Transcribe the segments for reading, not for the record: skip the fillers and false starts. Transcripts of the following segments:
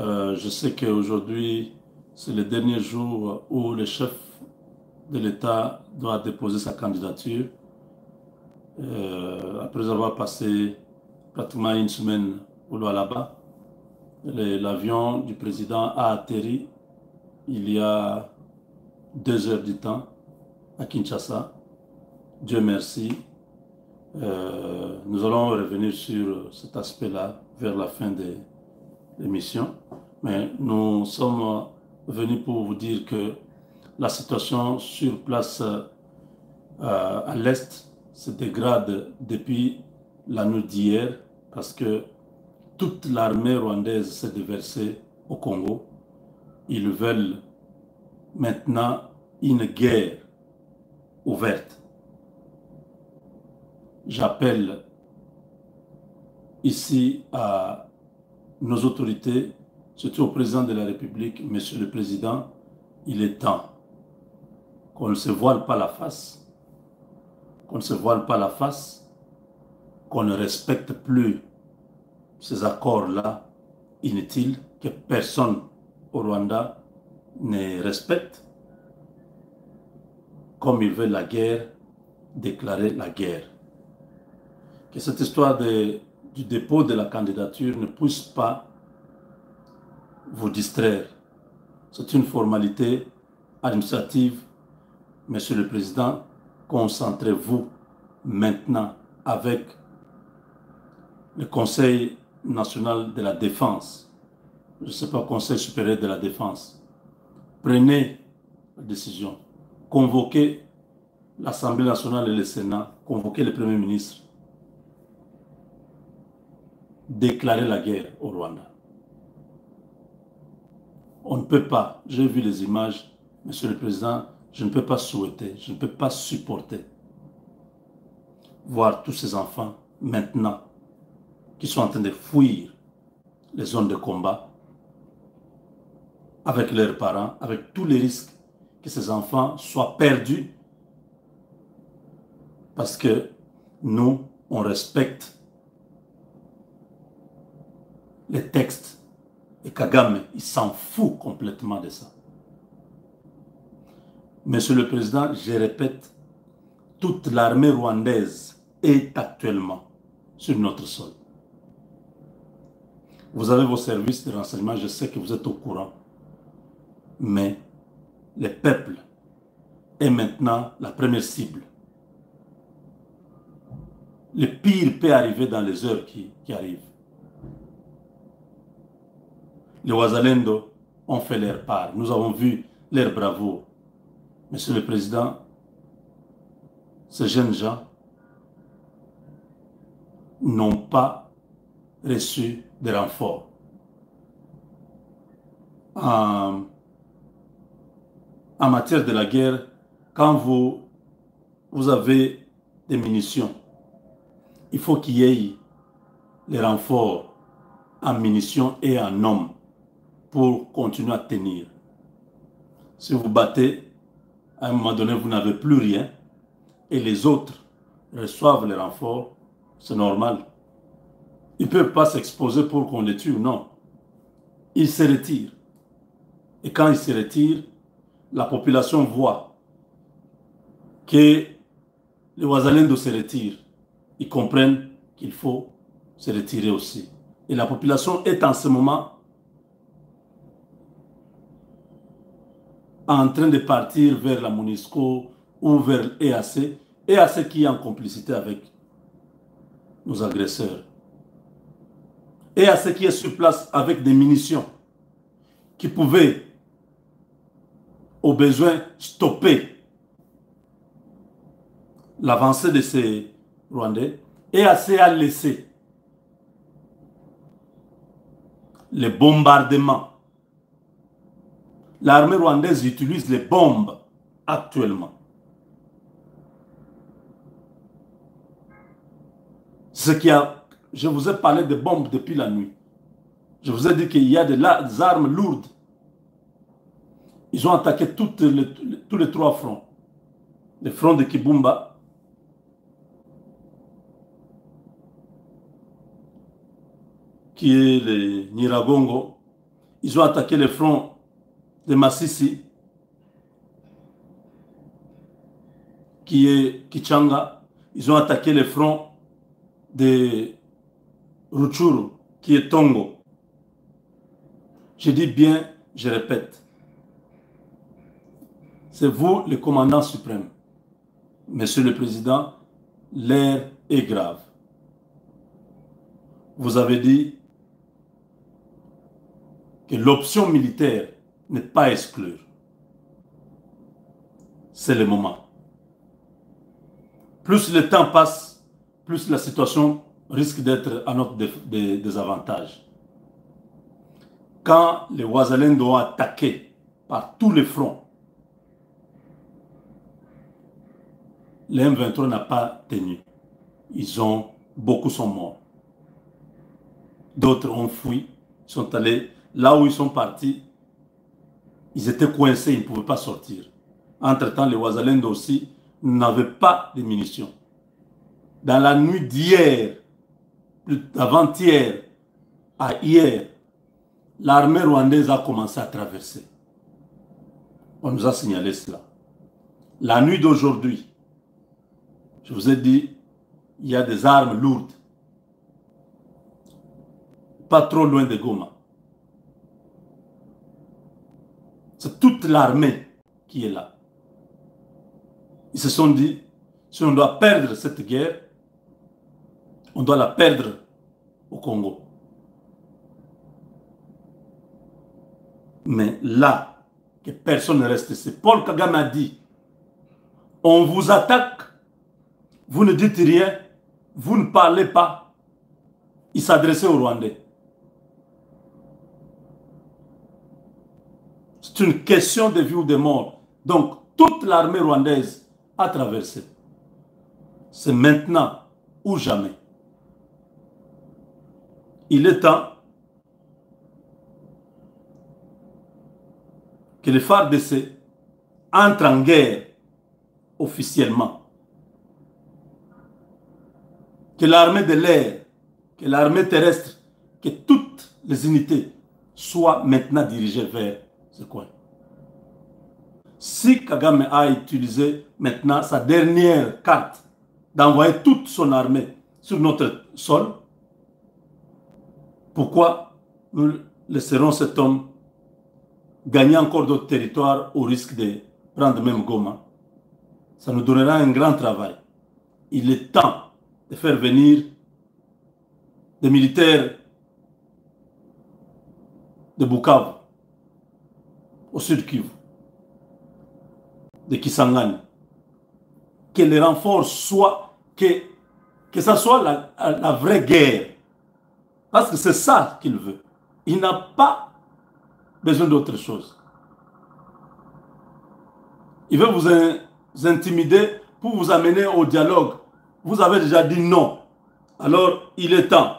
Je sais qu'aujourd'hui, c'est le dernier jour où le chef de l'État doit déposer sa candidature. Après avoir passé pratiquement une semaine au loin là-bas, l'avion du président a atterri il y a 2 heures du temps à Kinshasa. Dieu merci. Nous allons revenir sur cet aspect-là vers la fin de l'émission. Mais nous sommes venus pour vous dire que la situation sur place à l'Est se dégrade depuis la nuit d'hier parce que toute l'armée rwandaise s'est déversée au Congo. Ils veulent maintenant une guerre ouverte. J'appelle ici à nos autorités, surtout au président de la République, Monsieur le Président, il est temps qu'on ne se voile pas la face, qu'on ne se voile pas la face, qu'on ne respecte plus ces accords-là inutiles que personne au Rwanda ne respecte. Comme ils veulent la guerre, déclarer la guerre. Que cette histoire du dépôt de la candidature ne puisse pas vous distraire. C'est une formalité administrative. Monsieur le Président, concentrez-vous maintenant avec le Conseil national de la défense. Je ne sais pas, Conseil supérieur de la défense. Prenez la décision. Convoquez l'Assemblée nationale et le Sénat. Convoquez le Premier ministre. Déclarer la guerre au Rwanda. On ne peut pas, j'ai vu les images, Monsieur le Président, je ne peux pas souhaiter, je ne peux pas supporter voir tous ces enfants maintenant qui sont en train de fuir les zones de combat avec leurs parents, avec tous les risques que ces enfants soient perdus parce que nous, on respecte les textes. Et Kagame, il s'en fout complètement de ça. Monsieur le Président, je répète, toute l'armée rwandaise est actuellement sur notre sol. Vous avez vos services de renseignement, je sais que vous êtes au courant. Mais le peuple est maintenant la première cible. Le pire peut arriver dans les heures qui arrivent. Les Wazalendo ont fait leur part. Nous avons vu leur bravoure. Monsieur le Président, ces jeunes gens n'ont pas reçu de renfort. En matière de la guerre, quand vous avez des munitions, il faut qu'il y ait les renforts en munitions et en hommes pour continuer à tenir. Si vous battez, à un moment donné, vous n'avez plus rien et les autres reçoivent les renforts, c'est normal. Ils ne peuvent pas s'exposer pour qu'on les tue, non. Ils se retirent. Et quand ils se retirent, la population voit que les Ouazalendo se retirent. Ils comprennent qu'il faut se retirer aussi. Et la population est en ce moment en train de partir vers la MONUSCO ou vers l'EAC. EAC qui est en complicité avec nos agresseurs. EAC qui est sur place avec des munitions qui pouvaient au besoin stopper l'avancée de ces Rwandais. EAC a laissé les bombardements. L'armée rwandaise utilise les bombes actuellement. Je vous ai parlé de bombes depuis la nuit. Je vous ai dit qu'il y a des armes lourdes. Ils ont attaqué tous les 3 fronts. Le front de Kibumba, qui est le Nyiragongo. Ils ont attaqué le front de Massissi, qui est Kichanga. Ils ont attaqué le front de Rutshuru, qui est Tongo. Je dis bien, je répète. C'est vous le commandant suprême. Monsieur le Président, l'heure est grave. Vous avez dit que l'option militaire n'est pas à exclure. C'est le moment. Plus le temps passe, plus la situation risque d'être à notre désavantage. Quand les Ouazalendo ont attaqué par tous les fronts, les M23 n'a pas tenu. Beaucoup sont morts. D'autres ont fui, sont allés là où ils sont partis. Ils étaient coincés, ils ne pouvaient pas sortir. Entre-temps, les Ouazalendo aussi n'avaient pas de munitions. Dans la nuit d'hier, d'avant-hier à hier, l'armée rwandaise a commencé à traverser. On nous a signalé cela. La nuit d'aujourd'hui, je vous ai dit, il y a des armes lourdes. Pas trop loin de Goma. C'est toute l'armée qui est là. Ils se sont dit, si on doit perdre cette guerre, on doit la perdre au Congo. Mais là, que personne ne reste ici. Paul Kagame a dit, on vous attaque, vous ne dites rien, vous ne parlez pas. Il s'adressait aux Rwandais. C'est une question de vie ou de mort. Donc, toute l'armée rwandaise a traversé. C'est maintenant ou jamais. Il est temps que les FARDC entrent en guerre officiellement. Que l'armée de l'air, que l'armée terrestre, que toutes les unités soient maintenant dirigées vers ce coin. Si Kagame a utilisé maintenant sa dernière carte d'envoyer toute son armée sur notre sol, pourquoi nous laisserons cet homme gagner encore d'autres territoires au risque de prendre même Goma? Ça nous donnera un grand travail. Il est temps de faire venir des militaires de Bukavu, au sud Kivu, de Kisangani. Que les renforts soient, que ça soit la vraie guerre. Parce que c'est ça qu'il veut. Il n'a pas besoin d'autre chose. Il veut vous intimider pour vous amener au dialogue. Vous avez déjà dit non. Alors, il est temps.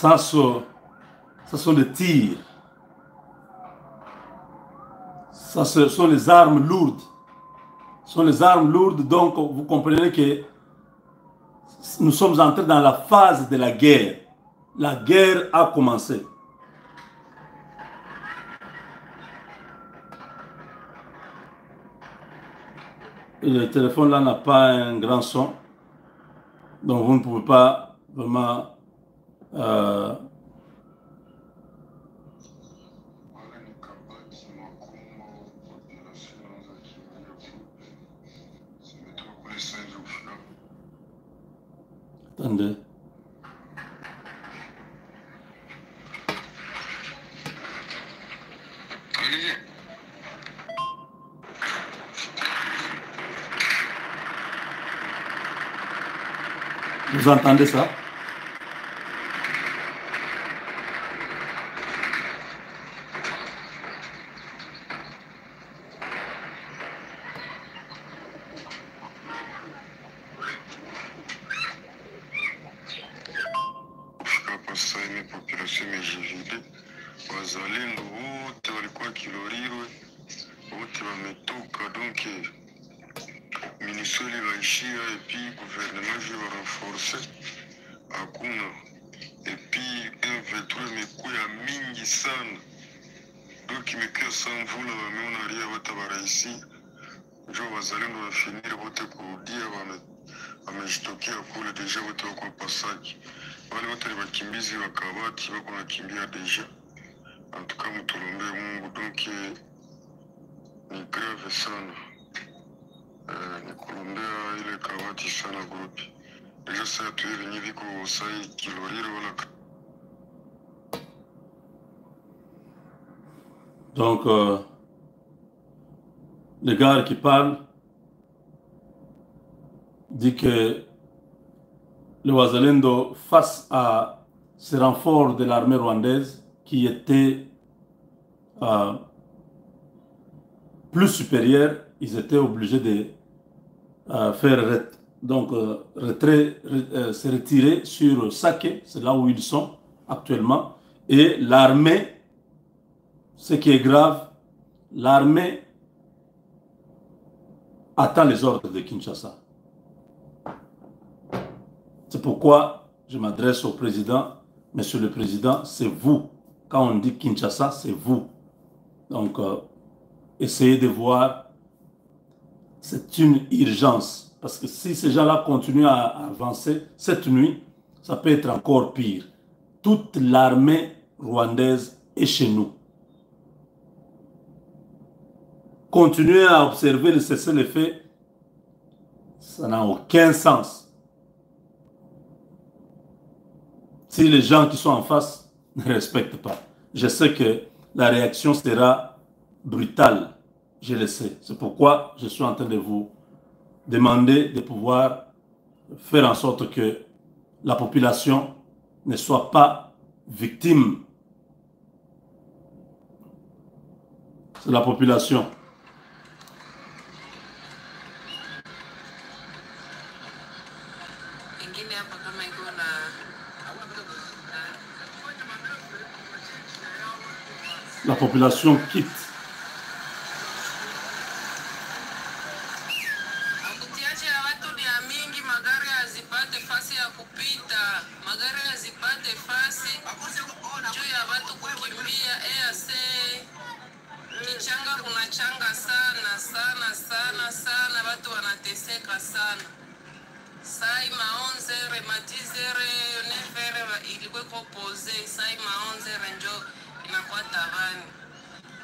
Ça sont des tirs. Ça, ce sont les armes lourdes. Ce sont les armes lourdes, donc vous comprenez que nous sommes entrés dans la phase de la guerre. La guerre a commencé. Et le téléphone là n'a pas un grand son. Donc vous ne pouvez pas vraiment... Attendez. Vous entendez ça? Wazalendo wote walikuwa Kilolirwe, wote wametoka, donc minisoli laishia, epi gouvernement je va renforcer hakuna, epi M23 imekuya mingi sana, donc imekuya samvula, wameona ria wote waraisi, njo wazalendo wafinire wote kurudia, wamejitokea kule deja, wote wako Pasaki, wale wote ni wakimbizi wa Kabati wako nakimbia deja. En tout cas, mutulombe Mungu, donc ni grave sana, ni kulombea ile Kabati sana grupi deja. Saa tuye venye viko sai Kiloliro wala. Donc le gars qui parle dit que le Wazalendo, face à ce renfort de l'armée rwandaise qui était plus supérieur, ils étaient obligés de faire se retirer sur Sake, c'est là où ils sont actuellement. Et l'armée, ce qui est grave, l'armée attend les ordres de Kinshasa. C'est pourquoi je m'adresse au président. Monsieur le Président, c'est vous. Quand on dit Kinshasa, c'est vous. Donc, essayez de voir, c'est une urgence. Parce que si ces gens-là continuent à avancer, cette nuit, ça peut être encore pire. Toute l'armée rwandaise est chez nous. Continuer à observer le cessez-le-feu, ça n'a aucun sens. Si les gens qui sont en face ne respectent pas. Je sais que la réaction sera brutale. Je le sais. C'est pourquoi je suis en train de vous demander de pouvoir faire en sorte que la population ne soit pas victime. C'est la population. La population quitte. Sai ma 11h, ma 10h, 9h ilikuwa kopose, sai ma 11h njo inakuwa tabani.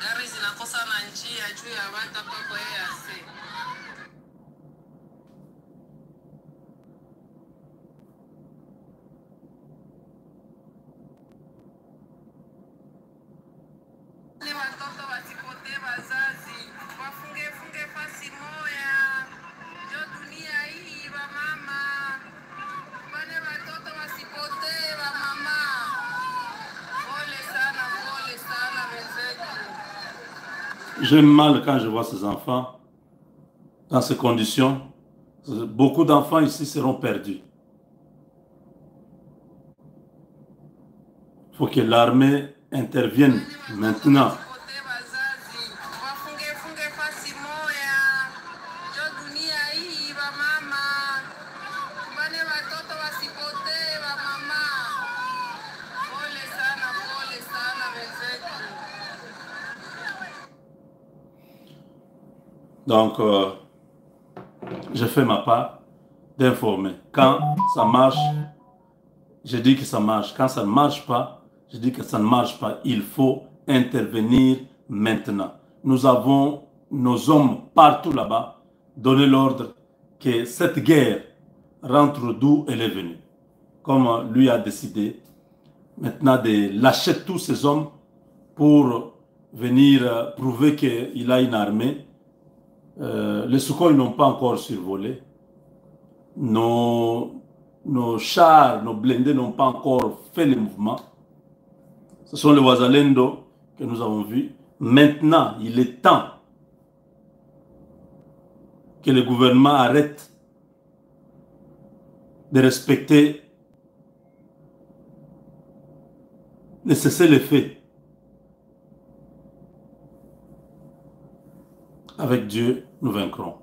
Gari zinakosa na njia juu ya watu hapa kwa EAC. Ni watoto wasipotee wazazi, wafunge fasi moya. Jo dunia hii wa mama. Wale watoto wasipotee wa mama. Pole sana wenzetu. J'ai mal quand je vois ces enfants dans ces conditions. Beaucoup d'enfants ici seront perdus. Il faut que l'armée intervienne maintenant. Donc, je fais ma part d'informer. Quand ça marche, je dis que ça marche. Quand ça ne marche pas, je dis que ça ne marche pas. Il faut intervenir maintenant. Nous avons nos hommes partout là-bas donné l'ordre que cette guerre rentre d'où elle est venue. Comme lui a décidé maintenant de lâcher tous ces hommes pour venir prouver qu'il a une armée. Les Sukhoi n'ont pas encore survolé. Nos chars, nos blindés n'ont pas encore fait le mouvement. Ce sont les Wazalendo que nous avons vus. Maintenant, il est temps que le gouvernement arrête de respecter, de cesser les faits. Avec Dieu, nous vaincrons.